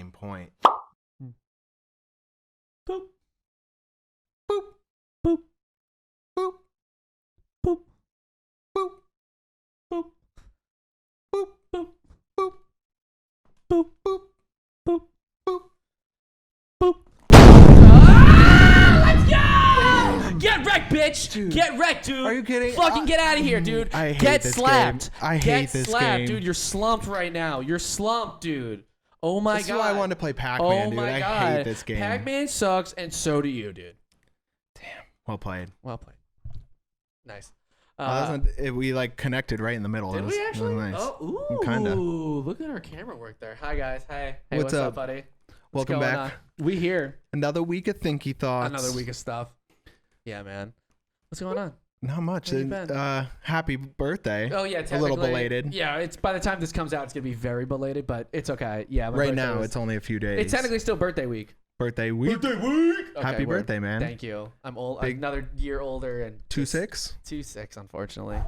same point. Boop. Boop. Boop. Boop. Boop. Boop. Boop. Boop. Boop. Boop. Boop. Boop. Boop. Boop. Boop. Let's go! Get wrecked, bitch! Dude, get wrecked, dude! are you kidding? Fucking get out of here, dude! I hate get this slapped! game. I hate get this slapped, game. dude! You're slumped right now. You're slumped, dude. Oh my This god! is why I wanted to play Pac-Man, oh dude. my I god! hate this game. Pac-Man sucks, and so do you, dude. Well played. Well played. Nice. We like connected right in the middle. Did It was, we actually? It was nice. Oh, ooh. Kinda. Look at our camera work there. Hi guys. Hey. Hey. What's up, buddy? What's Welcome going back. on? We here. Another week of Thinky Thoughts. Another week of stuff. Yeah, man. What's going on? Not much. Where you been? Happy birthday. Oh yeah, A little technically- belated. Yeah, it's by the time this comes out, it's gonna be very belated, but it's okay. Yeah, my Right birthday now, was- it's only a few days. it's technically still birthday week. birthday week. Birthday week. Okay, Happy word. birthday, man. Thank you. I'm old. Big- Another year older and 2-6. 2-6, unfortunately.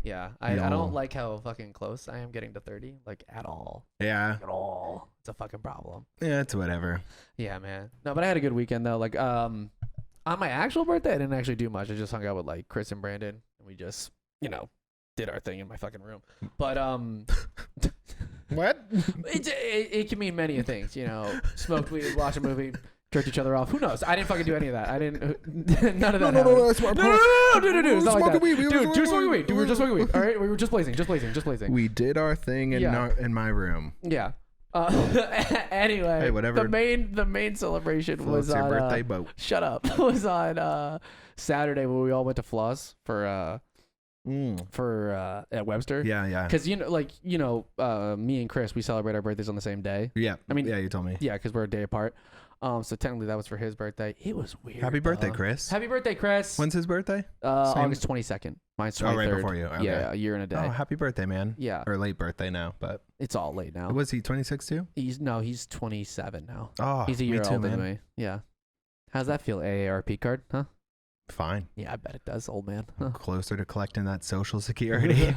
Yeah, I No. don't like how fucking close I am getting to 30, like at all. Yeah. At all. It's a fucking problem. Yeah, it's whatever. Yeah, man. No, but I had a good weekend though. Like, on my actual birthday, I didn't actually do much. I just hung out with like Chris and Brandon, and we just, did our thing in my fucking room. But What? it can mean many things. Smoked weed, watch a movie, jerked each other off. Who knows? I didn't fucking do any of that. I didn't. None of that. No, that's my No, dude. It's not like Smoking that. weed. Dude, just smoking weed. Dude, we were just smoking weed. All right, we were just blazing. We did our thing in Yeah. in my room. Yeah. Anyway, Hey, whatever. The main celebration was Floats your on birthday boat. Shut up. Was on Saturday when we all went to Floss for at Webster. Yeah. Because me and Chris, we celebrate our birthdays on the same day. Yeah. I mean, yeah, you told me. Yeah, because we're a day apart. So technically that was for his birthday. It was weird. Happy birthday, Chris. Happy birthday, Chris. When's his birthday? August 22nd. Mine's 23rd. Oh, right before you. Okay. Yeah, a year and a day. Oh, happy birthday, man. Yeah. Or late birthday now, but. It's all late now. Was he 26 too? He's 27 now. Oh, He's a year me too, older man. than me. Yeah. How's that feel? AARP card, huh? Fine. Yeah, I bet it does, old man. Huh. Closer to collecting that Social Security.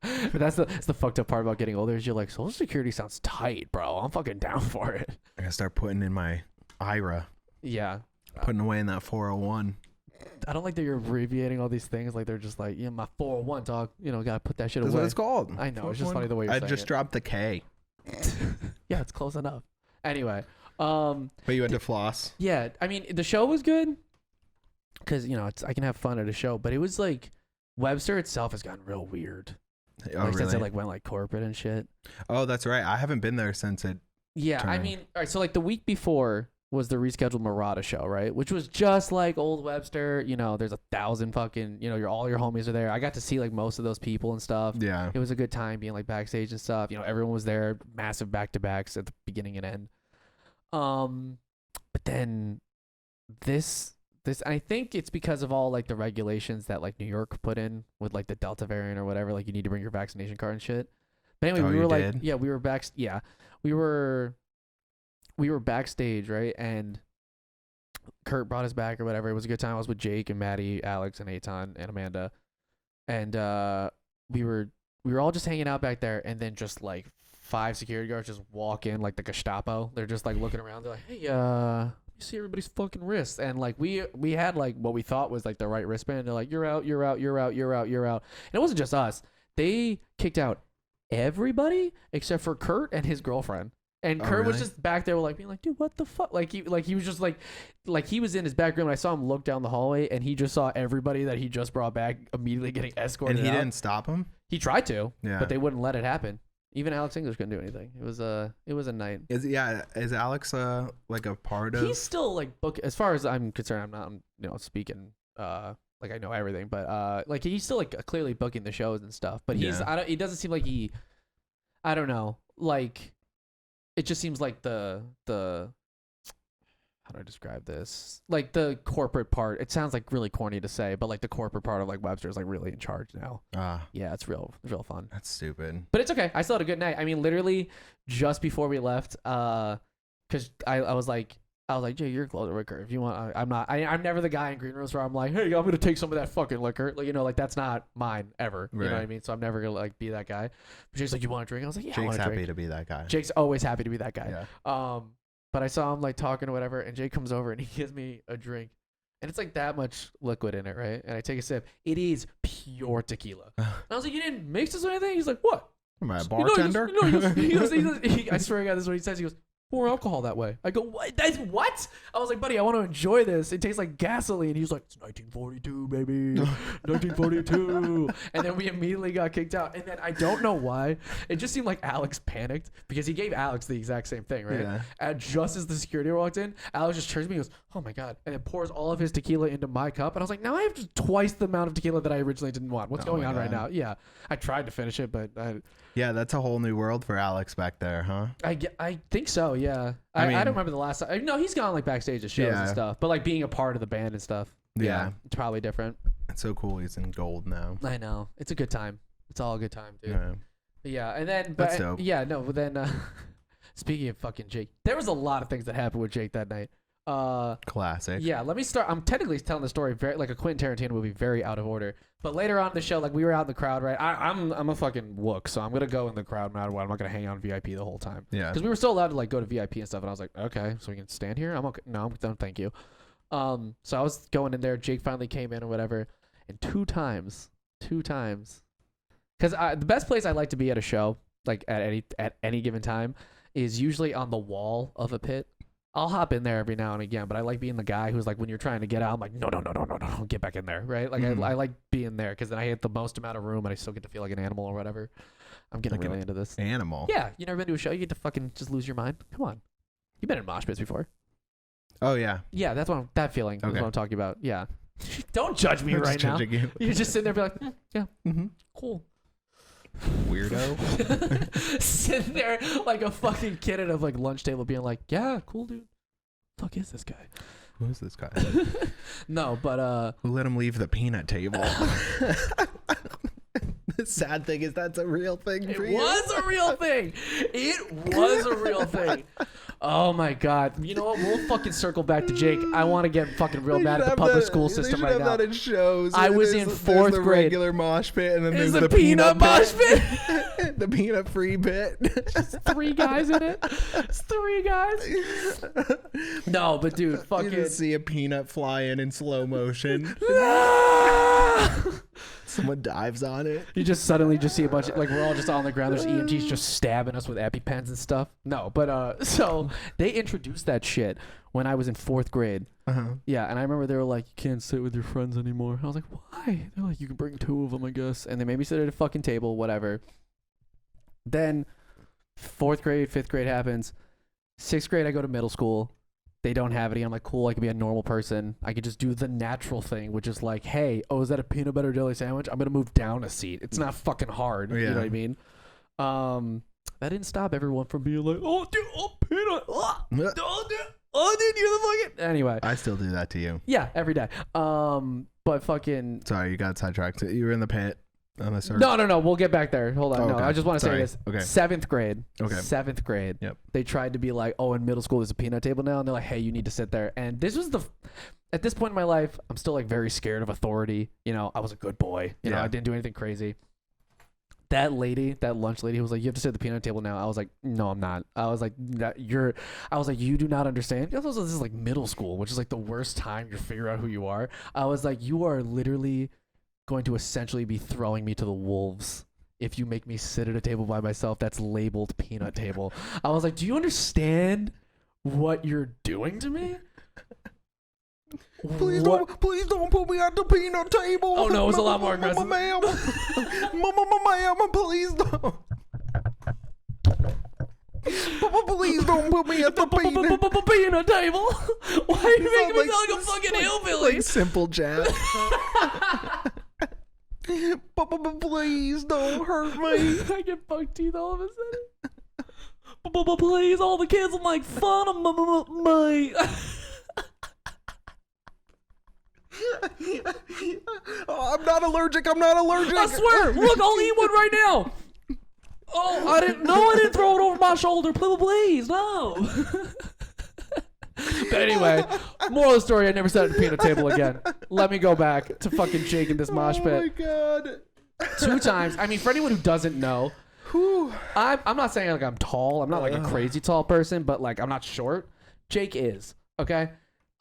But that's the fucked up part about getting older is you're like, Social Security sounds tight, bro. I'm fucking down for it. I gotta start putting in my IRA. Yeah. Putting away in that 401. I don't like that you're abbreviating all these things. Like they're just like, yeah, my 401, dog. Gotta put that shit That's away. what it's called. I know. It's just funny the way you're I saying just it. dropped the K. Yeah, it's close enough. Anyway, But you had to floss. yeah, I mean the show was good because I can have fun at a show, but it was like Webster itself has gotten real weird. Oh, Since it really? went like corporate and shit. Oh, that's right. I haven't been there since it. Yeah, I Turn. mean, all right. So like the week before was the rescheduled Murata show, right? Which was just like old Webster. There's 1,000 fucking. All your homies are there. I got to see like most of those people and stuff. Yeah. It was a good time being like backstage and stuff. Everyone was there. Massive back-to-backs at the beginning and end. But then this I think it's because of all like the regulations that like New York put in with like the Delta variant or whatever. Like you need to bring your vaccination card and shit. But anyway, Oh, we you were like, did? yeah, we were back. Yeah, we were backstage, right? And Kurt brought us back or whatever. It was a good time. I was with Jake and Maddie, Alex and Eitan and Amanda, and we were all just hanging out back there. And then just like 5 security guards just walk in like the Gestapo. They're just like looking around. They're like, hey, you see everybody's fucking wrists. And like we had like what we thought was like the right wristband. They're like, you're out. And it wasn't just us. They kicked out everybody except for Kurt and his girlfriend. And Oh, Kurt was really? just back there like being like, dude, what the fuck? Like he was just like he was in his back room and I saw him look down the hallway and he just saw everybody that he just brought back immediately getting escorted And he out. didn't stop him? He tried to, Yeah. but they wouldn't let it happen. Even Alex English couldn't do anything. It was a night. Is Alex like a part of? He's still like book as far as I'm concerned. I'm speaking like I know everything, but like he's still like clearly booking the shows and stuff. But he's Yeah. it doesn't seem like I don't know, like it just seems like the how do I describe this? Like the corporate part. It sounds like really corny to say, but like the corporate part of like Webster is like really in charge now. Yeah, it's real fun. That's stupid. But it's okay. I still had a good night. I mean, literally just before we left, because I was like, I was like, Jay, you're closer liquor. If you want, I'm not. I'm never the guy in green rooms where I'm like, hey, I'm gonna take some of that fucking liquor. Like, like that's not mine ever. You know what I mean? So I'm never gonna like be that guy. But Jake's like, you want a drink? I was like, yeah, I want Jake's a drink. happy to be that guy. Jake's always happy to be that guy. Yeah. But I saw him like talking or whatever, and Jake comes over and he gives me a drink, and it's like that much liquid in it, right? And I take a sip. It is pure tequila. And I was like, you didn't mix this or anything? He's like, what? Am I a bartender? I swear to God, this is what he says. He goes, more alcohol that way. I go, what? That's what? I was like, buddy, I want to enjoy this. It tastes like gasoline. He was like, it's 1942, baby. 1942. And then we immediately got kicked out. And then I don't know why. It just seemed like Alex panicked because he gave Alex the exact same thing, right? Yeah. And just as the security walked in, Alex just turns to me and goes, oh my God. And then pours all of his tequila into my cup. And I was like, now I have just twice the amount of tequila that I originally didn't want. What's going on right now? Yeah. I tried to finish it, but yeah, that's a whole new world for Alex back there, huh? I think so, yeah. I don't remember the last time. No, he's gone like backstage at shows and stuff, but like being a part of the band and stuff. Yeah, it's probably different. It's so cool. He's in gold now. I know. It's a good time. It's all a good time, dude. Yeah. Yeah, and then That's dope. Yeah, no, but then speaking of fucking Jake, there was a lot of things that happened with Jake that night. Classic. Yeah, let me start. I'm technically telling the story very like a Quentin Tarantino movie, very out of order. But later on in the show, like we were out in the crowd, right? I'm a fucking wook, so I'm gonna go in the crowd no matter what. I'm not gonna hang on VIP the whole time. Yeah. Because we were still allowed to like go to VIP and stuff, and I was like, okay, so we can stand here. I'm okay. No, I'm done. Thank you. So I was going in there. Jake finally came in or whatever, and two times, because the best place I like to be at a show, like at any given time, is usually on the wall of a pit. I'll hop in there every now and again, but I like being the guy who's like, when you're trying to get out, I'm like, no, get back in there, right? Like, I like being there because then I hit the most amount of room and I still get to feel like an animal or whatever. I'm getting really into this. Animal? Yeah. You never been to a show? You get to fucking just lose your mind? Come on. You've been in mosh pits before. Oh, yeah. Yeah, that's what that feeling is what I'm talking about. Yeah. Don't judge me right now. You just sit there and be like, yeah, cool. Weirdo. Sitting there like a fucking kid at a like lunch table being like, yeah, cool dude. Fuck is this guy? Who is this guy? No, but who let him leave the peanut table? The sad thing is that's a real thing for you. It was a real thing. It was a real thing. Oh my God. You know what? We'll fucking circle back to Jake. I want to get fucking real mad at the public school system right now. That in shows. I was in fourth the grade. Regular mosh pit, and then There's the peanut mosh pit. The peanut free pit. Just 3 guys in it. It's 3 guys. No, but dude, fucking. You just see a peanut fly in slow motion. Someone dives on it. You just suddenly just see a bunch of, like, we're all just on the ground. There's EMTs just stabbing us with EpiPens and stuff. No, but so they introduced that shit when I was in 4th grade. Yeah, and I remember they were like, you can't sit with your friends anymore. I was like, why? They're like, you can bring 2 of them, I guess. And they made me sit at a fucking table, whatever. Then 4th grade, 5th grade happens. 6th grade, I go to middle school. They don't have any. I'm like, cool, I can be a normal person. I could just do the natural thing, which is like, hey, oh, is that a peanut butter jelly sandwich? I'm going to move down a seat. It's not fucking hard. You know what I mean? That didn't stop everyone from being like, oh, dude, oh, peanut. Oh, dude, you're the fucking... Anyway. I still do that to you. Yeah, every day. But fucking... Sorry, you got sidetracked. You were in the pit. No. We'll get back there. Hold on. Oh, no, okay. I just want to say this. Okay. 7th grade. Okay. 7th grade. Yep. They tried to be like, oh, in middle school there's a peanut table now, and they're like, hey, you need to sit there. And this was at this point in my life, I'm still like very scared of authority. You know, I was a good boy. You know, I didn't do anything crazy. That lady, that lunch lady, who was like, you have to sit at the peanut table now. I was like, no, I'm not. I was like, you do not understand. This is like middle school, which is like the worst time you figure out who you are. I was like, you are literally going to essentially be throwing me to the wolves if you make me sit at a table by myself that's labeled peanut table. I was like, do you understand what you're doing to me? Please don't put me at the peanut table. Oh no, it was a lot more aggressive. Ma'am, please don't. Please don't put me at the peanut table. Why are you making me sound like a fucking hillbilly? Like Simple Jack. Please don't hurt me. I get buck teeth all of a sudden. Please, all the kids will make fun of me. Oh, I'm not allergic. I swear. Look, I'll eat one right now. Oh, I didn't throw it over my shoulder. Please, no. But anyway, moral of the story: I never sat at the piano table again. Let me go back to fucking Jake in this mosh pit. Oh my god. 2 times. I mean, for anyone who doesn't know, I'm not saying like I'm tall. I'm not like a crazy tall person, but like I'm not short. Jake is, okay?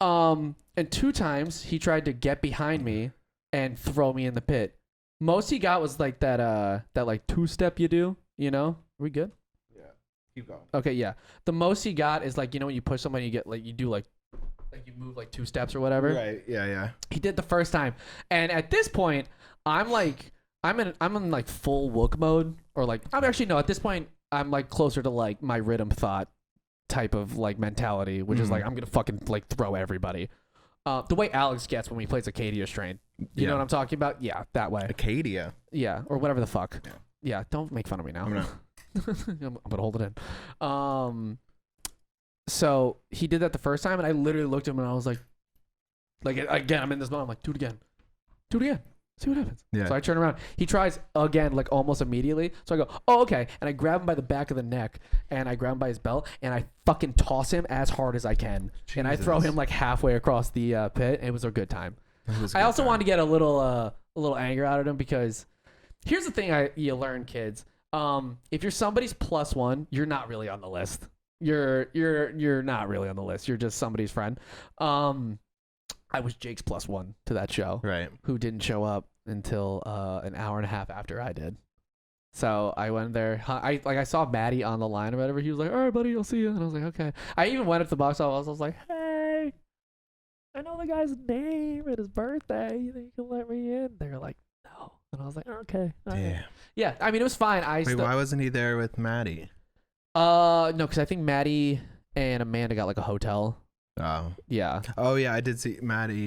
And 2 times he tried to get behind me and throw me in the pit. Most he got was like that like 2-step you do, you know? Are we good? Yeah. Keep going. Okay, yeah. The most he got is like, you know, when you push somebody, you get like, you do like you move like 2 steps or whatever. Right. Yeah. He did the first time. And at this point, I'm in like full wook mode, or like, I'm actually, no, at this point, I'm like closer to like my rhythm thought type of like mentality, which is like, I'm gonna fucking like throw everybody. The way Alex gets when he plays Acadia Strain. You know what I'm talking about? Yeah, that way. Acadia. Yeah, or whatever the fuck. Yeah. Yeah, don't make fun of me now. I'm not. I'm gonna hold it in. So he did that the first time, and I literally looked at him and I was like again, I'm in this moment. I'm like, do it again. See what happens. Yeah. So I turn around. He tries again, like almost immediately. So I go, oh, okay. And I grab him by the back of the neck, and I grab him by his belt, and I fucking toss him as hard as I can. Jesus. And I throw him like halfway across the pit. It was a good time. I also wanted to get a little anger out of him, because here's the thing you learn, kids. If you're somebody's +1, you're not really on the list. You're not really on the list. You're just somebody's friend. I was Jake's +1 to that show, right? Who didn't show up until an hour and a half after I did. So I went there. I saw Maddie on the line or whatever. He was like, "All right, buddy, I'll see you." And I was like, "Okay." I even went up to the box office. I was like, "Hey, I know the guy's name and his birthday. You think you can let me in?" They were like, "No." And I was like, "Okay." Damn. Yeah, I mean, it was fine. Wait, why wasn't he there with Maddie? No, because I think Maddie and Amanda got like a hotel. Oh. Yeah. Oh, yeah, I did see Maddie.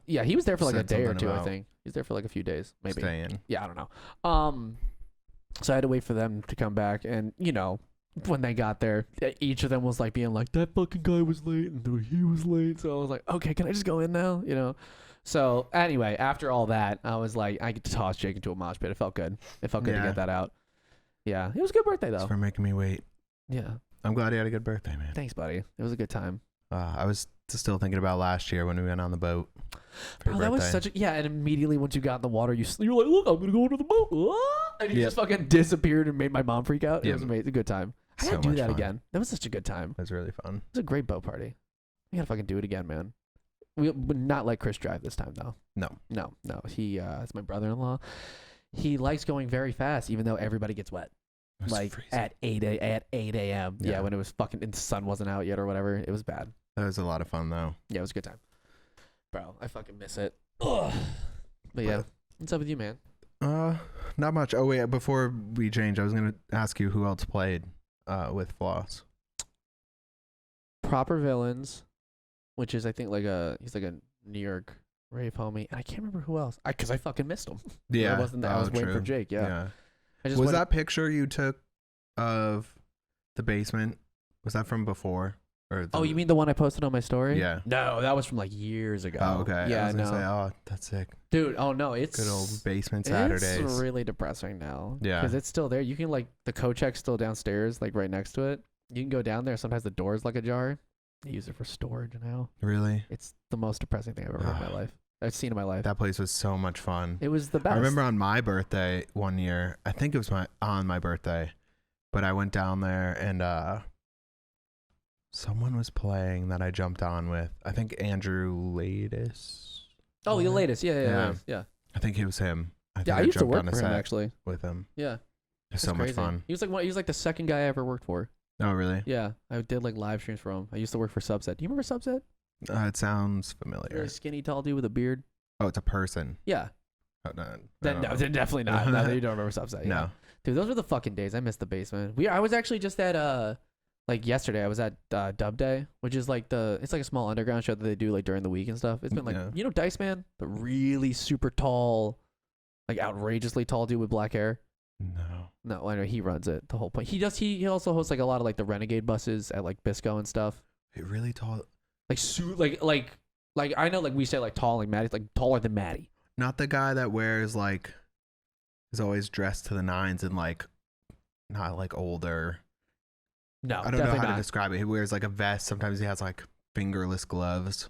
Yeah, he was there for like a day or 2, I about think. He was there for like a few days, maybe. Staying. Yeah, I don't know. So I had to wait for them to come back, and you know, when they got there, each of them was like being like, "That fucking guy was late, and he was late." So I was like, "Okay, can I just go in now?" You know. So anyway, after all that, I was like, I get to toss Jake into a mosh pit. It felt good. It felt good to get that out. Yeah, it was a good birthday though. Thanks for making me wait. Yeah. I'm glad you had a good birthday, man. Thanks, buddy. It was a good time. I was still thinking about last year when we went on the boat. Bro, that was such a and immediately once you got in the water, you were like, "Look, I'm gonna go into the boat," and you just fucking disappeared and made my mom freak out. It was amazing, a good time. I gotta do that again. That was such a good time. It was really fun. It was a great boat party. We gotta fucking do it again, man. We would not let Chris drive this time though. No. He is my brother-in-law. He likes going very fast, even though everybody gets wet. Like freezing. at 8 a.m. Yeah, when it was fucking and the sun wasn't out yet or whatever. It was bad. That was a lot of fun though. Yeah, it was a good time. Bro, I fucking miss it. Ugh. But yeah, what's up with you, man? Not much. Oh wait, before we change, I was gonna ask you who else played with Floss. Proper Villains, which is I think he's like a New York rave homie, and I can't remember who else. Because I fucking missed him. Yeah, I wasn't there. I was waiting for Jake. Yeah. Was that picture you took of the basement? Was that from before? Oh, you mean the one I posted on my story? Yeah. No, that was from like years ago. Oh, okay. Yeah, I was gonna say, oh, that's sick. Dude, oh no, it's good old basement Saturdays. It's really depressing now. Yeah. Because it's still there. You can like the Kochek's still downstairs, like right next to it. You can go down there. Sometimes the door's like ajar. They use it for storage now. Really? It's the most depressing thing I've ever heard in my life. I've seen in my life. That place was so much fun. It was the best. I remember on my birthday one year, I think it was on my birthday, but I went down there and someone was playing that I jumped on with. I think Andrew Latest. Oh, the latest. Yeah. I think it was him. I used to work for him actually. With him. Yeah. It's so much fun. He was like the second guy I ever worked for. Oh, really? Yeah. I did like live streams for him. I used to work for Subset. Do you remember Subset? It sounds familiar. Really skinny, tall dude with a beard. Oh, it's a person. Yeah. Oh, no. Then definitely not. No, you don't remember Subset. Yeah. No. Dude, those were the fucking days. I missed the basement. I was actually just at like yesterday. I was at Dub Day, which is like it's like a small underground show that they do like during the week and stuff. It's been like you know Dice Man, the really super tall, like outrageously tall dude with black hair. No, I know he runs it. The whole point. He also hosts like a lot of like the Renegade buses at like Bisco and stuff. It really tall. Like I know like we say like tall like Maddie's like taller than Maddie. Not the guy that wears like is always dressed to the nines and like not like older. No, I don't know how to describe it. He wears like a vest. Sometimes he has like fingerless gloves.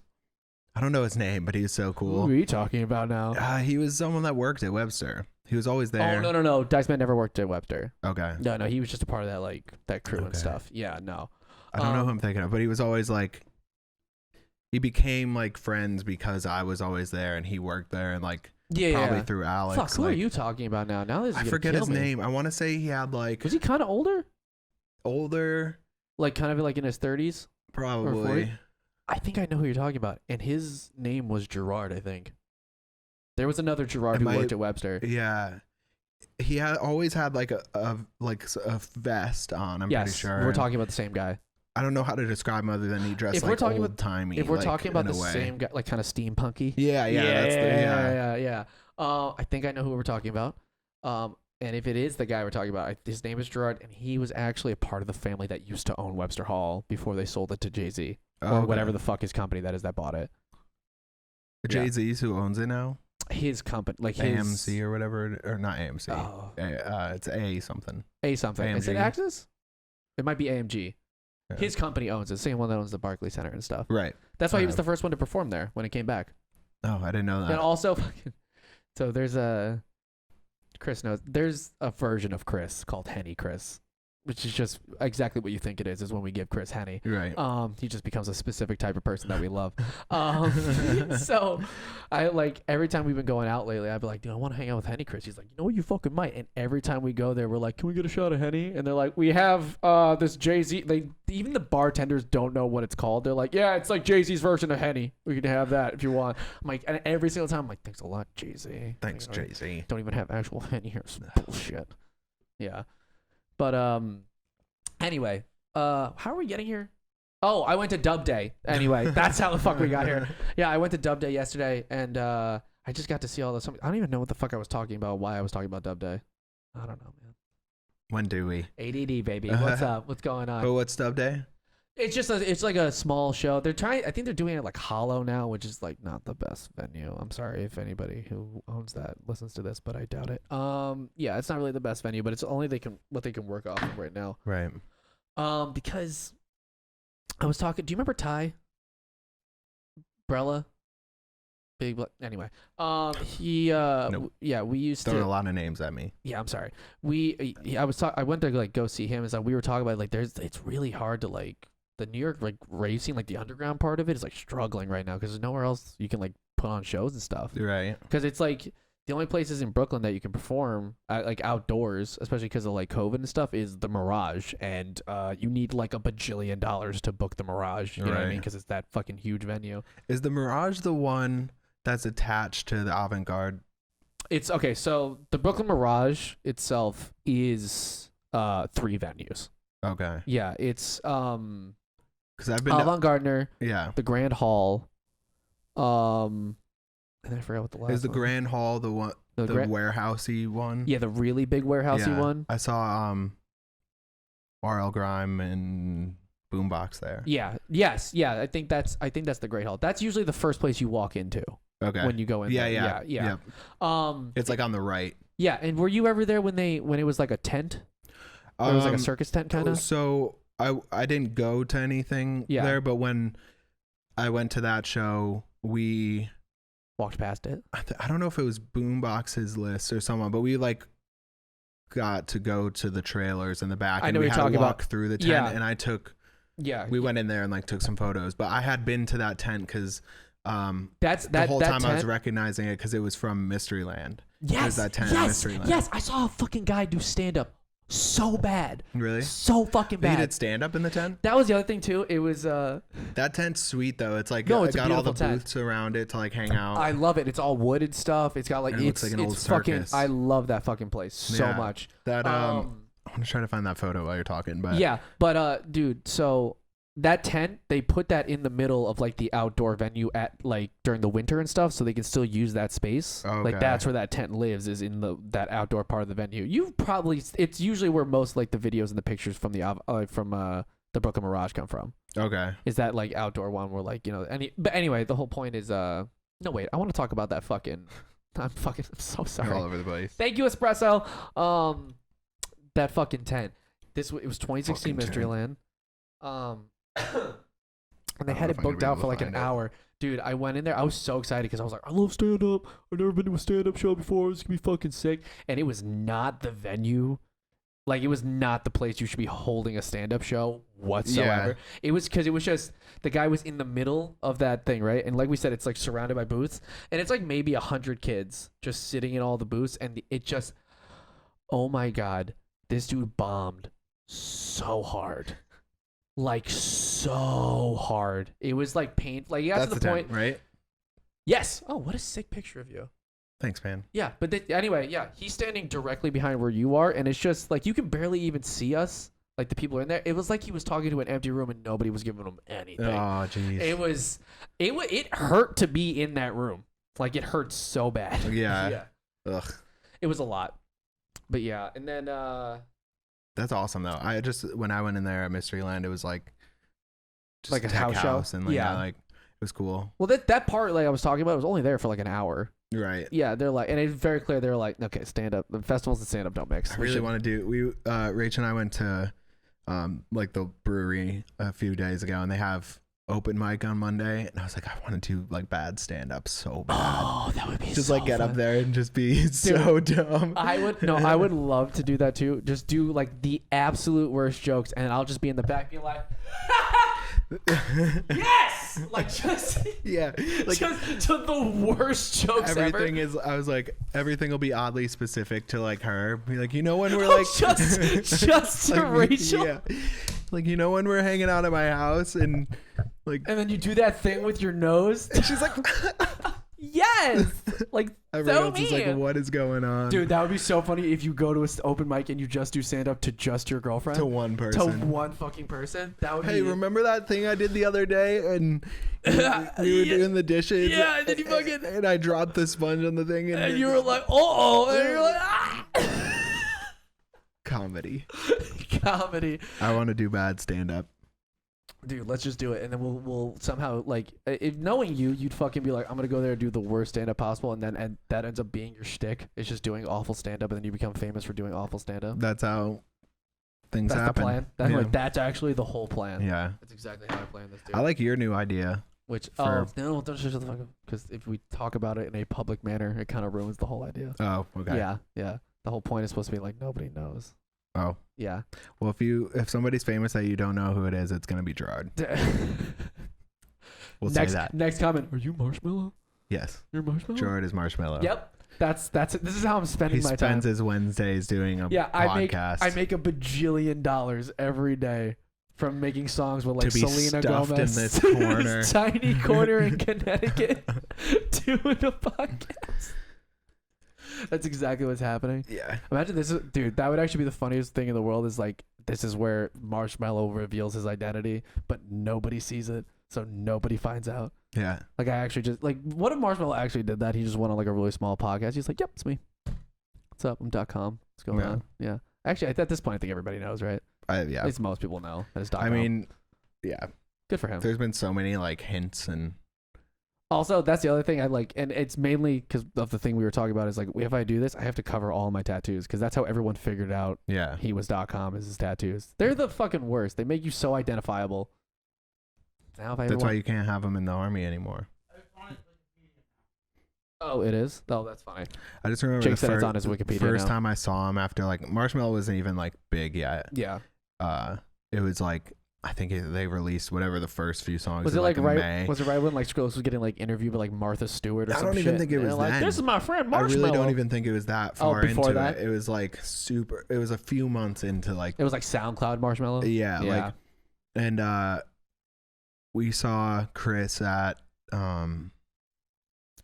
I don't know his name, but he was so cool. Who are you talking about now? He was someone that worked at Webster. He was always there. Oh, no. Dice Man never worked at Webster. Okay. No, he was just a part of that, like, that crew and stuff. Yeah, no. I don't know who I'm thinking of, but he was always like, he became like friends because I was always there and he worked there and like probably through Alex. Fuck, who are you talking about now? Now this is I forget his name. I want to say he had like. Was he kind of older? Older. Like kind of like in his 30s? Probably. I think I know who you're talking about. And his name was Gerard, I think. There was another Gerard who worked at Webster. Yeah. He had always had like a vest on, I'm pretty sure. We're talking about the same guy. I don't know how to describe him other than he dressed like old-timey. If we're talking about the same guy, like kind of steampunky. Yeah. I think I know who we're talking about. And if it is the guy we're talking about, his name is Gerard, and he was actually a part of the family that used to own Webster Hall before they sold it to Jay-Z. Or whatever the fuck his company that is that bought it. Jay-Z's who owns it now? His company, like his AMC or whatever, or not AMC. Oh. It's A something. A something. AMG. Is it Axis? It might be AMG. Yeah. His company owns it. Same one that owns the Barclays Center and stuff. Right. That's why he was the first one to perform there when it came back. Oh, I didn't know that. And also, so there's Chris knows. There's a version of Chris called Henny Chris, which is just exactly what you think it is when we give Chris Henny. Right. He just becomes a specific type of person that we love. So I like every time we've been going out lately, I'd be like, dude, I want to hang out with Henny Chris. He's like, you know what, you fucking might. And every time we go there, we're like, can we get a shot of Henny? And they're like, we have this Jay-Z. Even the bartenders don't know what it's called. They're like, yeah, it's like Jay-Z's version of Henny. We can have that if you want. I'm like, and every single time I'm like, thanks a lot, Jay-Z. Thanks, Jay-Z. Don't even have actual Henny here. It's bullshit. Yeah. But anyway, how are we getting here? Oh, I went to Dub Day. Anyway, that's how the fuck we got here. Yeah, I went to Dub Day yesterday, and I just got to see all this. I don't even know what the fuck I was talking about, why I was talking about Dub Day. I don't know, man. When do we? ADD, baby. What's up? What's going on? Oh, what's Dub Day? It's just it's like a small show. I think they're doing it like Hollow now, which is like not the best venue. I'm sorry if anybody who owns that listens to this, but I doubt it. Yeah, it's not really the best venue, but it's only what they can work off of right now. Right. Because I was talking. Do you remember Ty? Brella? Anyway. Nope. Yeah, we used Throwing to. a lot of names at me. Yeah, I'm sorry. I went to like go see him. Is that we were talking about like it's really hard to like the New York like rave scene, like the underground part of it is like struggling right now because there's nowhere else you can like put on shows and stuff. Right. Because it's like the only places in Brooklyn that you can perform like outdoors, especially because of like COVID and stuff, is the Mirage, and you need like $1 bajillion to book the Mirage. You know what I mean? Because it's that fucking huge venue. Is the Mirage the one that's attached to the Avant-Garde? It's okay. So the Brooklyn Mirage itself is 3 venues. Okay. Yeah, it's because I've been Avant-Garde, yeah, the Grand Hall, and I forgot what the last. Is the Grand Hall the one, the warehousey one? Yeah, the really big warehousey one. I saw RL Grime and Boombox there. Yeah. Yes. Yeah. I think that's the Great Hall. That's usually the first place you walk into. Okay. When you go in. Yeah. It's like on the right. Yeah. And were you ever there when it was like a tent? It was like a circus tent kind of. So I didn't go to anything there, but when I went to that show, we walked past it. I don't know if it was Boombox's list or someone, but we like got to go to the trailers in the back. I know and we you're had talking to walk about through the tent, and I took. Yeah. We went in there and like took some photos, but I had been to that tent because the whole time tent? I was recognizing it because it was from Mysteryland. Yes. That tent in Mysteryland. Yes. I saw a fucking guy do stand up so bad. Really? So fucking bad. He did stand up in the tent? That was the other thing too. It was that tent's sweet though. It's like it's got all the tent. booths around it to like hang out. I love it. It's all wood and stuff. It's got like it looks like an old circus. I love that fucking place so much. That I want to try to find that photo while you're talking, but yeah, but dude, so that tent, they put that in the middle of like the outdoor venue at like during the winter and stuff, so they can still use that space. Okay. Like that's where that tent lives, is in that outdoor part of the venue. It's usually where most like the videos and the pictures from the Brooklyn Mirage come from. Okay. Is that like outdoor one where like, you know, but anyway, the whole point is no wait, I want to talk about that fucking I'm so sorry. You're all over the place. Thank you, Espresso. That fucking tent. It was 2016 Mysteryland. And they I don't had know it if I'm gonna booked be out able for to like an find it. hour. Dude, I went in there. I was so excited because I was like, I love stand-up. I've never been to a stand-up show before. It's going to be fucking sick. And it was not the venue. Like, it was not the place you should be holding a stand-up show whatsoever. Yeah. It was because it was just, the guy was in the middle of that thing, right? And like we said, it's like surrounded by booths. And it's like maybe 100 kids just sitting in all the booths. And it just, oh my God, this dude bombed so hard. Like, so hard. It was like pain. Like, you got That's to the point. right? Yes. Oh, what a sick picture of you. Thanks, man. Yeah, but anyway, yeah, he's standing directly behind where you are, and it's just like you can barely even see us, like the people in there. It was like he was talking to an empty room and nobody was giving him anything. Oh, jeez. It hurt to be in that room. Like, it hurt so bad. Yeah. Ugh. It was a lot. But yeah, and then That's awesome though. When I went in there at Mysteryland, it was like just like a tech house show? and like, Yeah. like it was cool. well, that part like I was talking about was only there for like an hour. Right. Yeah, they're like, and it's very clear they're like, okay, stand up. The festivals and stand up don't mix. I really want to do. Rach and I went to, like the brewery a few days ago, and they have open mic on Monday, and I was like, I want to do like bad stand up so bad. Oh, that would be Just so like get fun. up there and just be so dumb. I would love to do that too. Just do like the absolute worst jokes, and I'll just be in the back being like, yes, like just Yeah, like just to the worst jokes everything ever. is. I was like, everything will be oddly specific to like her. Be like, when we're like just to like, Rachel. Yeah, like when we're hanging out at my house and like And then you do that thing with your nose. and she's like, Yes, like everyone so else is like, mean. what is going on? Dude, that would be so funny if you go to an open mic and you just do stand up to just your girlfriend. to one To person. one fucking person. That would Hey, be. remember that thing I did the other day? And we were Yeah. doing the dishes. Yeah, and then you fucking- and I dropped the sponge on the thing, And you were like, oh, and you're like, ah. comedy. Comedy. I want to do bad stand up. Dude, let's just do it, and then we'll somehow like, if knowing you'd fucking be like, I'm gonna go there and do the worst stand up possible, and that ends up being your shtick. It's just doing awful stand up, and then you become famous for doing awful stand up. That's how things That's happen. the plan. That's Yeah. like that's actually the whole plan. Yeah. That's exactly how I plan this. Dude. I like your new idea. Which for- no, don't shut the fuck up. Because if we talk about it in a public manner, it kind of ruins the whole idea. Oh, okay. Yeah. The whole point is supposed to be like nobody knows. Oh, Yeah. well, if somebody's famous that you don't know who it is, it's gonna be Gerard. We'll say that. Next comment. Are you Marshmallow? Yes, You're Marshmallow. Gerard is Marshmallow. Yep. That's it. This is how I'm spending He my time. spends his Wednesdays doing a podcast. I make $1 bajillion every day from making songs with like To be Selena stuffed Gomez in this corner. tiny corner in Connecticut doing a podcast. That's exactly what's happening. Yeah. Imagine this is, dude, that would actually be the funniest thing in the world is like, this is where Marshmallow reveals his identity, but nobody sees it. So nobody finds out. Yeah. Like I actually just like, what if Marshmallow actually did that? He just went on like a really small podcast. He's like, yep, it's me. What's up? I'm .com. What's going Yeah. on? Yeah. Actually, at this point, I think everybody knows, right? Yeah. At least most people know that it's .com. I mean, yeah. good for him. There's been so many like hints and Also, that's the other thing I like, and it's mainly because of the thing we were talking about is like, if I do this, I have to cover all my tattoos because that's how everyone figured out yeah. he was .com as his tattoos. They're the fucking worst. They make you so identifiable. Now if I ever That's why want- you can't have them in the army anymore. Oh, it is? Oh, that's funny. I just remember Jake the said it's on his Wikipedia first now. time I saw him after like Marshmallow wasn't even like big yet. Yeah. It was like I think they released whatever the first few songs. Was in, it like right? May. Was it right when like Skrillex was getting like interviewed by like Martha Stewart or I some don't shit? even think it And was they're like, then. this is my friend I Marshmallow. really don't even think it was that far before into that? it. It was like super. It was a few months into like It was like SoundCloud Marshmallow. yeah, Yeah. like and we saw Chris at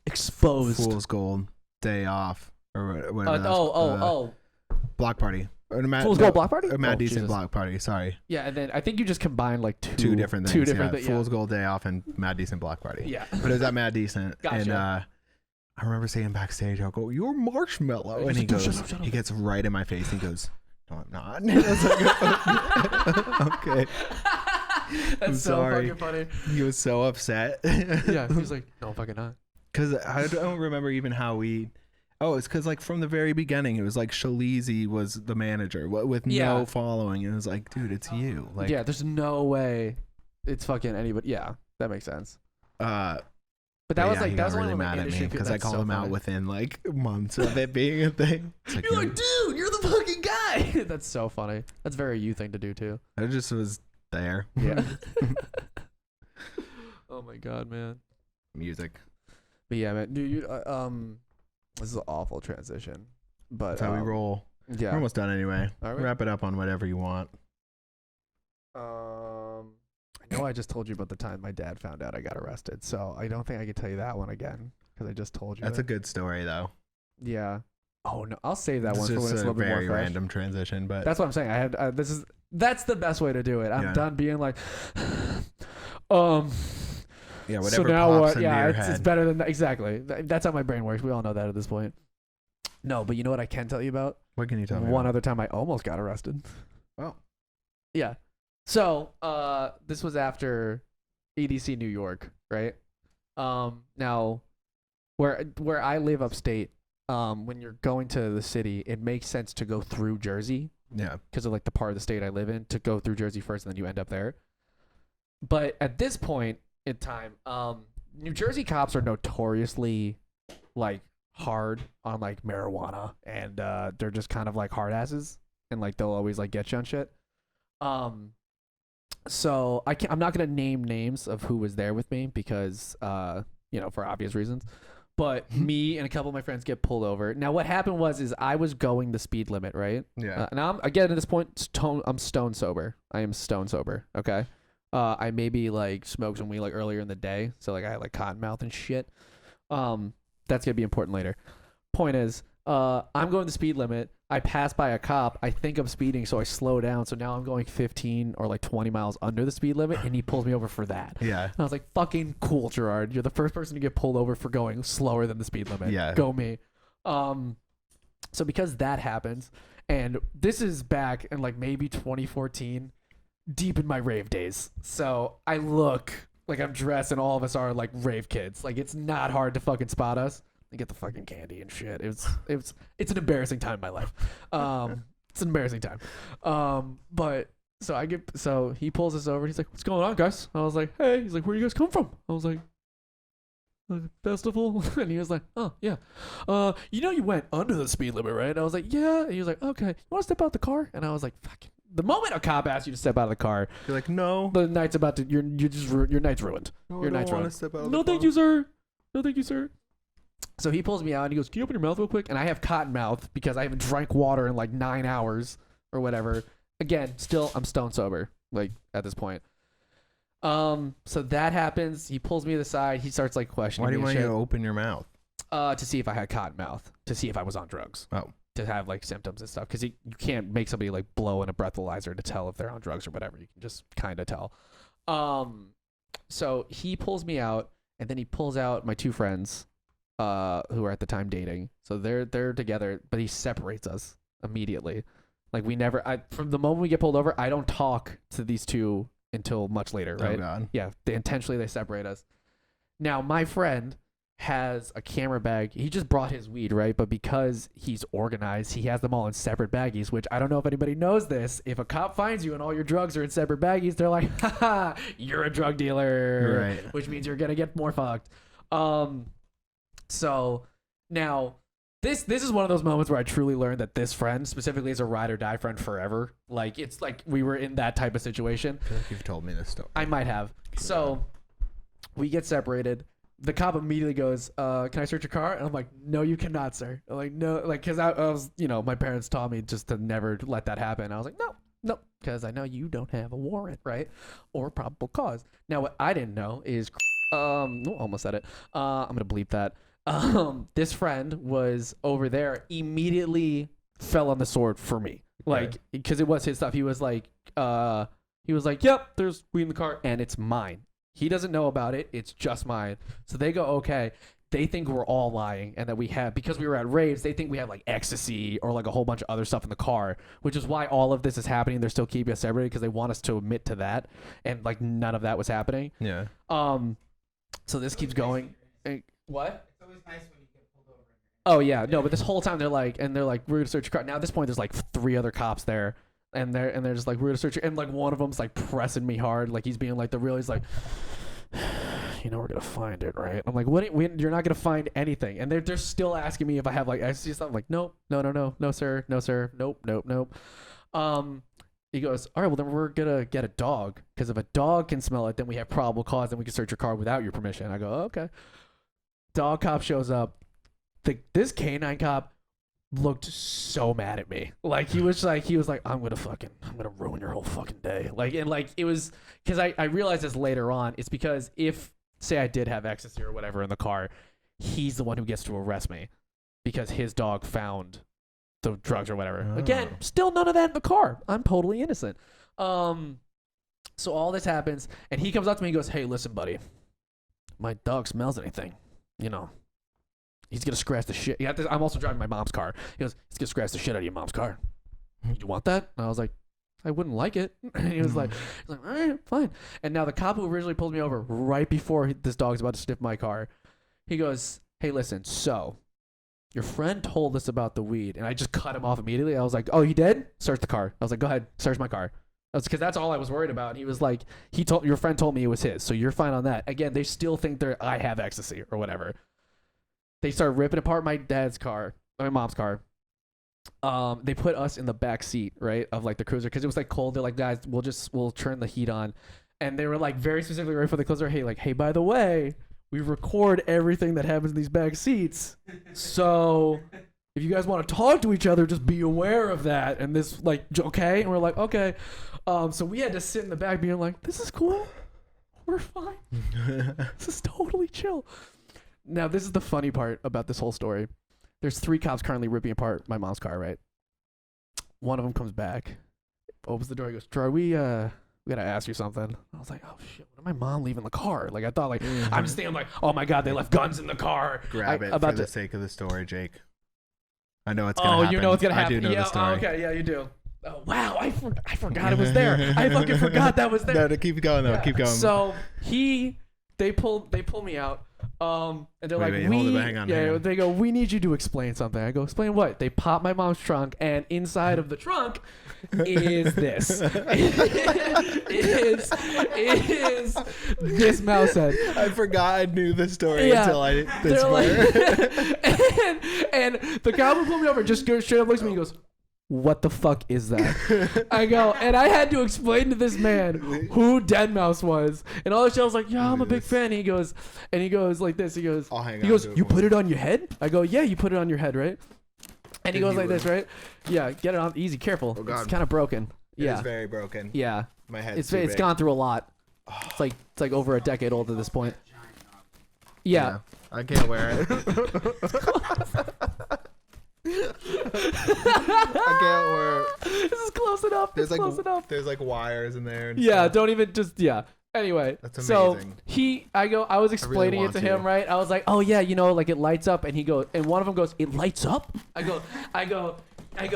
Exposed. Fool's Gold Day Off or whatever. Block Party. Or Fool's Gold Block Party. Mad Oh, Decent Jesus. Block Party. Sorry, Yeah, and then I think you just combined like two different things. Two different yeah. things. Fool's Gold Day Off and Mad Decent Block Party. Yeah. But it was at Mad Decent, Gotcha. and I remember saying backstage, "I'll go, you're Marshmallow," and he Shut goes, up, shut up. he gets right in my face. He goes, "No, I'm not." And I was like, okay. That's I'm so sorry. fucking funny. He was so upset. Yeah, he was like, no, fucking not. Because I don't remember even how we. Oh, it's because like from the very beginning, it was like Shaleezy was the manager with Yeah. no following, and it was like, dude, it's you. Like, Yeah, there's no way it's fucking anybody. Yeah. That makes sense. But that was yeah, like he that was got only really when, like, mad at me industry because I that's called so him out funny. within like months of it being a thing. It's like, You're like, dude, you're the fucking guy. That's so funny. That's a very you thing to do too. I just was there. Yeah. Oh my god, man. Music. But yeah, man, dude, this is an awful transition, but That's how we roll. Yeah. We're almost done anyway. Are we? Wrap it up on whatever you want. I know I just told you about the time my dad found out I got arrested, so I don't think I can tell you that one again because I just told you. That's it. a good story though. Yeah. Oh no, I'll save that one It's for when just it's a a little bit more very fresh. random transition, but That's what I'm saying. I had that's the best way to do it. I'm Yeah. done being like, yeah, whatever so now pops what? into Yeah, your it's head. better than that. Exactly. That's how my brain works. We all know that at this point. No, but you know what I can tell you about? What can you tell me? One about? other time I almost got arrested. Oh. Yeah. So, this was after EDC New York, right? Now, where I live upstate, when you're going to the city, it makes sense to go through Jersey Yeah. because of like the part of the state I live in, to go through Jersey first and then you end up there. But at this point in time, New Jersey cops are notoriously like hard on like marijuana, and they're just kind of like hard asses, and like they'll always like get you on shit. So I'm not gonna name names of who was there with me because for obvious reasons. But me and a couple of my friends get pulled over. Now what happened is I was going the speed limit, right? Yeah. Now I'm again at this point I'm stone sober. I am stone sober. Okay. I maybe like smoked some weed like earlier in the day, so like I had like cotton mouth and shit. That's gonna be important later. Point is, I'm going the speed limit. I pass by a cop. I think I'm speeding, so I slow down. So now I'm going 15 or like 20 miles under the speed limit, and he pulls me over for that. Yeah. And I was like, fucking cool, Gerard. You're the first person to get pulled over for going slower than the speed limit. Yeah. Go me. So because that happens, and this is back in like maybe 2014, deep in my rave days. So I look like I'm dressed, and all of us are like rave kids. Like it's not hard to fucking spot us. They get the fucking candy and shit. It's an embarrassing time in my life. It's an embarrassing time. But so he pulls us over. And he's like, "What's going on, guys?" I was like, "Hey." He's like, "Where you guys come from?" I was like, "Festival." And he was like, "Oh yeah, you went under the speed limit, right?" And I was like, "Yeah." And he was like, "Okay, you want to step out the car?" And I was like, "Fucking." The moment a cop asks you to step out of the car, You're like, no. the night's about to. Your night's ruined. No, Your I night's don't want ruined. to step out of No, the thank car. you, sir. No, thank you, sir. So he pulls me out and he goes, "Can you open your mouth real quick?" And I have cotton mouth because I haven't drank water in like 9 hours or whatever. Again, still I'm stone sober, like at this point. So that happens. He pulls me to the side. He starts like questioning Why do me you and want you shit. to open your mouth? To see if I had cotton mouth, to see if I was on drugs. Oh. To have like symptoms and stuff, because you can't make somebody like blow in a breathalyzer to tell if they're on drugs or whatever. You can just kind of tell. So he pulls me out, and then he pulls out my two friends, who are at the time dating. So they're together, but he separates us immediately. Like from the moment we get pulled over, I don't talk to these two until much later, right? Oh God. Yeah, they separate us. Now my friend has a camera bag. He just brought his weed, right? But because he's organized, he has them all in separate baggies, which I don't know if anybody knows this. If a cop finds you and all your drugs are in separate baggies, they're like, "Haha, you're a drug dealer." Right. Which means you're gonna get more fucked. So now this is one of those moments where I truly learned that this friend specifically is a ride or die friend forever. Like it's like we were in that type of situation. I feel like you've told me this story. I might have. So we get separated. The cop immediately goes, "Can I search your car?" And I'm like, "No, you cannot, sir." I'm like, "No," like because I was, my parents taught me just to never let that happen. I was like, no, because I know you don't have a warrant, right, or probable cause. Now, what I didn't know is, almost said it. I'm gonna bleep that. This friend was over there, immediately fell on the sword for me, like because it was his stuff. He was like, "Yep, there's weed in the car, and it's mine." He doesn't know about it. It's just mine. So they go, okay. They think we're all lying and that we have, because we were at raves, they think we have like ecstasy or like a whole bunch of other stuff in the car, which is why all of this is happening. They're still keeping us separated because they want us to admit to that. And like none of that was happening. Yeah. So this keeps going. What? It's always nice when you get pulled over. Oh yeah. No, but this whole time they're like, "We're going to search your car." Now at this point, there's like 3 other cops there. And they're just like, "We're gonna search," and like one of them's like pressing me hard, like he's being like he's like, you know we're gonna find it, right? I'm like, what? You're not gonna find anything, and they're still asking me if I have like ecstasy stuff. I'm like, nope, no, sir, nope. He goes, all right, well then we're gonna get a dog, because if a dog can smell it, then we have probable cause, and we can search your car without your permission. I go, okay. Dog cop shows up. This canine cop looked so mad at me. Like he was like, I'm gonna ruin your whole fucking day. Like, and like it was because I realized this later on. It's because if say I did have ecstasy or whatever in the car, he's the one who gets to arrest me because his dog found the drugs or whatever. Oh. Again, still none of that in the car. I'm totally innocent. So all this happens, and he comes up to me and goes, hey, listen, buddy, my dog smells anything, you know, he's gonna scratch the shit. Yeah, I'm also driving my mom's car. He goes, he's gonna scratch the shit out of your mom's car. You want that? And I was like, I wouldn't like it. And he was like, all right, fine. And now the cop who originally pulled me over right before this dog's about to sniff my car, he goes, hey, listen, so your friend told us about the weed. And I just cut him off immediately. I was like, oh, he did? Search the car. I was like, go ahead, search my car. Because that's all I was worried about. And he was like, your friend told me it was his, so you're fine on that. Again, they still think I have ecstasy or whatever. They start ripping apart my mom's car. They put us in the back seat, right, of like the cruiser, because it was like cold. They're like, guys, we'll turn the heat on. And they were like very specifically right before they closed their, hey, by the way, we record everything that happens in these back seats. So if you guys want to talk to each other, just be aware of that. And this, like, okay? And we're like, okay. So we had to sit in the back being like, this is cool. We're fine. This is totally chill. Now, this is the funny part about this whole story. There's 3 cops currently ripping apart my mom's car, right? One of them comes back, opens the door, he goes, Gerard, we gotta ask you something. I was like, oh shit, what did my mom leave in the car? Like, I thought, like, I'm just thinking, like, oh my God, they left guns in the car. Grab it for the sake of the story, Jake. I know it's gonna happen. Oh, you know it's gonna happen. I do know the story. Oh, okay, yeah, you do. Oh, wow, I forgot it was there. I fucking forgot that was there. No, keep going though. Yeah. Keep going. So they pull me out. And they're like, hang on. They go, we need you to explain something. I go, explain what? They pop my mom's trunk, and inside of the trunk is this. It is this mouse head. I forgot I knew the story until this part. And the cop who pulled me over just goes straight up, looks at me and goes, what the fuck is that? I go, and I had to explain to this man who Deadmau5 was. And all the shit, I was like, yeah, I'm a big fan. He goes like this. He goes, you put it on your head? I go, yeah, you put it on your head, right? And he goes like this, right? Yeah, get it on easy, careful. Oh, God. It's kind of broken. Yeah. It's very broken. Yeah. My head's it's gone through a lot. It's like over a decade old at this point. Yeah. I can't wear it. I can't wear it. This is close enough. There's like wires in there. And yeah, stuff. don't even just Anyway, that's amazing. So I was explaining it to him, right? I was like, oh yeah, you know, like it lights up, and he goes, and one of them goes, it lights up? I go,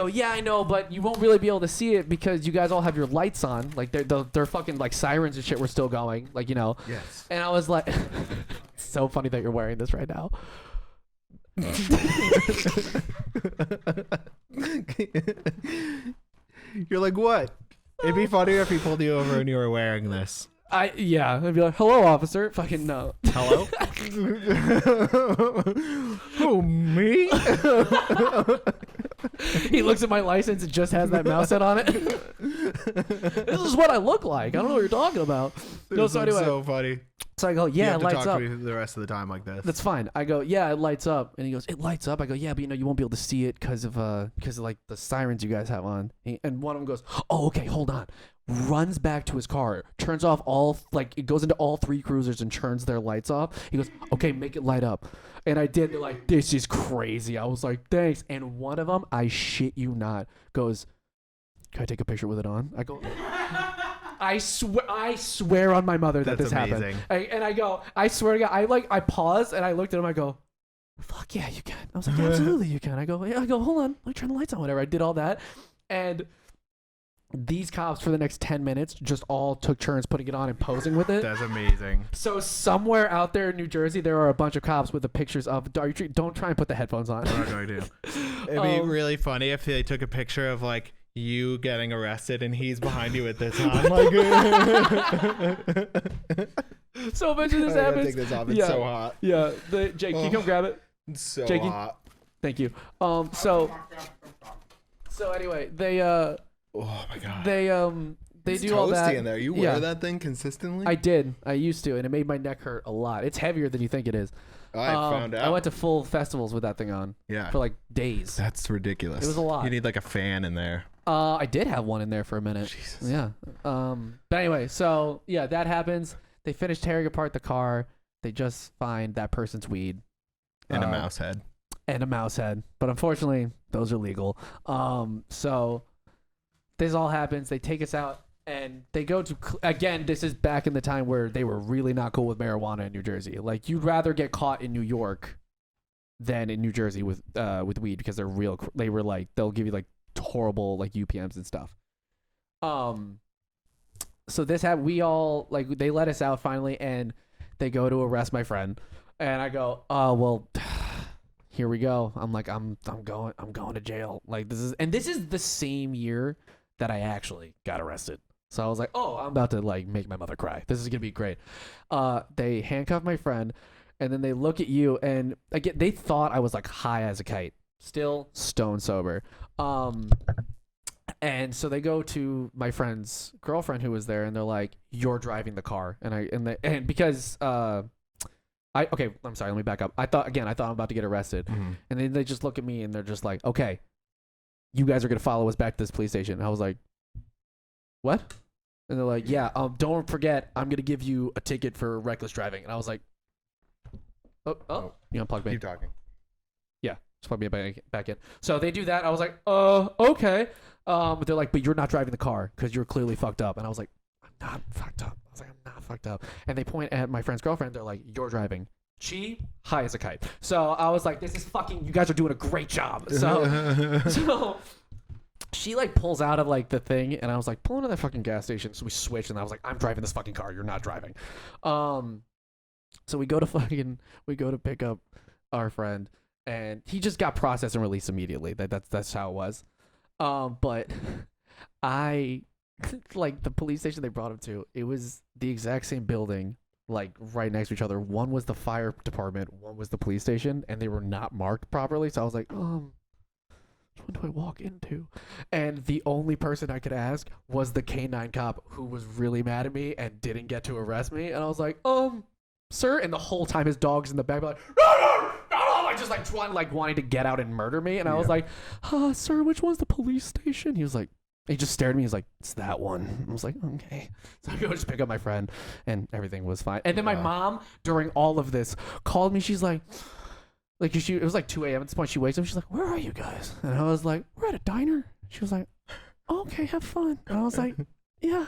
yeah, I know, but you won't really be able to see it because you guys all have your lights on, like they're fucking like sirens and shit were still going, like, you know. Yes. And I was like, it's so funny that you're wearing this right now. You're like, what? It'd be funnier if he pulled you over and you were wearing this. I'd be like, hello, officer. Fucking no. Hello? Who, me? He looks at my license. It just has that mouse head on it. This is what I look like. I don't know what you're talking about. No, so anyway. So funny. So I go, yeah, it lights talk up. To me the rest of the time like this. That's fine. I go, yeah, it lights up. And he goes, it lights up. I go, yeah, but you know, you won't be able to see it because of like the sirens you guys have on. And one of them goes, oh, okay, hold on. Runs back to his car, turns off it goes into all 3 cruisers and turns their lights off. He goes, okay, make it light up. And I did. They're like, this is crazy. I was like, thanks. And one of them, I shit you not, goes, can I take a picture with it on? I go, I swear on my mother that this amazing. Happened. And I go, I swear to God, I paused and I looked at him. I go, fuck yeah, you can. I was like, absolutely, you can. I go, hold on, let me turn the lights on. Whatever. I did all that, and these cops for the next 10 minutes just all took turns putting it on and posing with it. That's amazing. So somewhere out there in New Jersey, there are a bunch of cops with the pictures of. Don't try and put the headphones on. I'm not going to. It'd be really funny if they took a picture of like you getting arrested and he's behind you with this on. Like, So eventually this I gotta happens. take this off. It's so hot. Yeah. Jake, can you come grab it? It's so Jakey. hot. Thank you. So anyway, they Oh my god. they It's do all that. toasty in there. You wear that thing consistently? I did. I used to, and it made my neck hurt a lot. It's heavier than you think it is. I found out. I went to full festivals with that thing on. Yeah. For like days. That's ridiculous. It was a lot. You need like a fan in there. I did have one in there for a minute. Jesus. Yeah. But anyway, so yeah, that happens. They finish tearing apart the car. They just find that person's weed. And a mouse head. And a mouse head. But unfortunately, those are legal. So this all happens. They take us out and they go to, again, this is back in the time where they were really not cool with marijuana in New Jersey. Like, you'd rather get caught in New York than in New Jersey with weed because they're real. They were like, they'll give you like horrible like UPMs and stuff. So this had, we all, like, they let us out finally and they go to arrest my friend. And I go, oh, well, here we go. I'm like, I'm going to jail. Like, this is the same year that I actually got arrested. So I was like, oh, I'm about to like make my mother cry. This is going to be great. They handcuff my friend and then they look at you and again, they thought I was like high as a kite, still stone sober. And so they go to my friend's girlfriend who was there and they're like, you're driving the car. And because, I'm sorry, let me back up. I thought I'm about to get arrested. Mm-hmm. And then they just look at me and they're just like, okay, you guys are going to follow us back to this police station. And I was like, what? And they're like, yeah, don't forget, I'm going to give you a ticket for reckless driving. And I was like, oh, you unplugged me. Keep talking. Yeah, just plug me back in. So they do that. I was like, okay. But they're like, but you're not driving the car because you're clearly fucked up. And I was like, I'm not fucked up. I was like, I'm not fucked up. And they point at my friend's girlfriend. They're like, you're driving. She high as a kite. So I was like, this is fucking, you guys are doing a great job. So she like pulls out of like the thing and I was like, pull into that fucking gas station. So we switched and I was like, I'm driving this fucking car. You're not driving. So we go to pick up our friend and he just got processed and released immediately. That's how it was. But I like the police station they brought him to, it was the exact same building, like right next to each other. One was the fire department, one was the police station, and they were not marked properly. So I was like, which one do I walk into? And the only person I could ask was the K9 cop who was really mad at me and didn't get to arrest me. And I was like, sir. And the whole time his dog's in the back, like, like just like trying, like wanting to get out and murder me. And I was like, sir, which one's the police station? He was like, he just stared at me. He's like, it's that one. I was like, okay. So I go just pick up my friend and everything was fine. And then my mom, during all of this, called me. She's like it was like 2 a.m. at this point. She wakes up. She's like, where are you guys? And I was like, we're at a diner. She was like, okay, have fun. And I was like, yeah.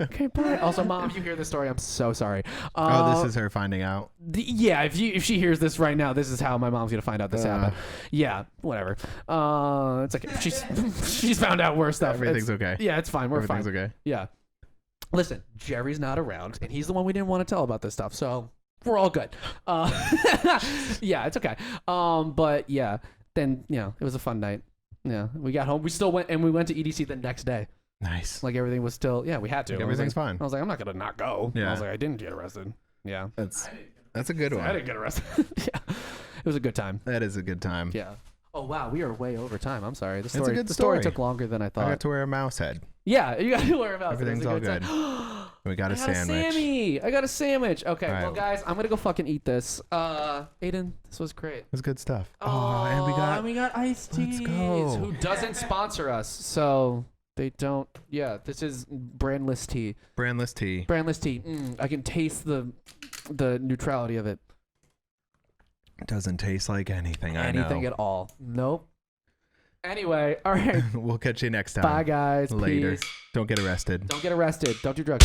Okay, bye. Also, Mom, if you hear this story, I'm so sorry. This is her finding out. Yeah, if she hears this right now, this is how my mom's gonna find out this happened. Yeah, whatever. It's like she's found out worse stuff. Everything's okay. Yeah, it's fine. We're fine. Everything's okay. Yeah. Listen, Jerry's not around, and he's the one we didn't want to tell about this stuff, so we're all good. Yeah, it's okay. But yeah, then it was a fun night. Yeah, we got home. We still went, and we went to EDC the next day. Nice. Like everything was still, we had to. Everything's fine. I was like, I'm not gonna not go. Yeah. I was like, I didn't get arrested. Yeah. That's a good one. I didn't get arrested. Yeah. It was a good time. That is a good time. Yeah. Oh wow, we are way over time. I'm sorry. It's a good the story. story took longer than I thought. I got to wear a mouse head. Yeah, you got to wear a mouse head. Everything's all good. We got a sandwich. I got a sandwich. Okay, all right. well guys, I'm gonna go fucking eat this. Aiden, this was great. It was good stuff. And we got iced teas. Let's go. Who doesn't sponsor us? So they don't. Yeah, this is brandless tea. Brandless tea. Brandless tea. I can taste the neutrality of it. It doesn't taste like anything. Anything at all. Nope. Anyway, all right. We'll catch you next time. Bye, guys. Later. Peace. Don't get arrested. Don't get arrested. Don't do drugs.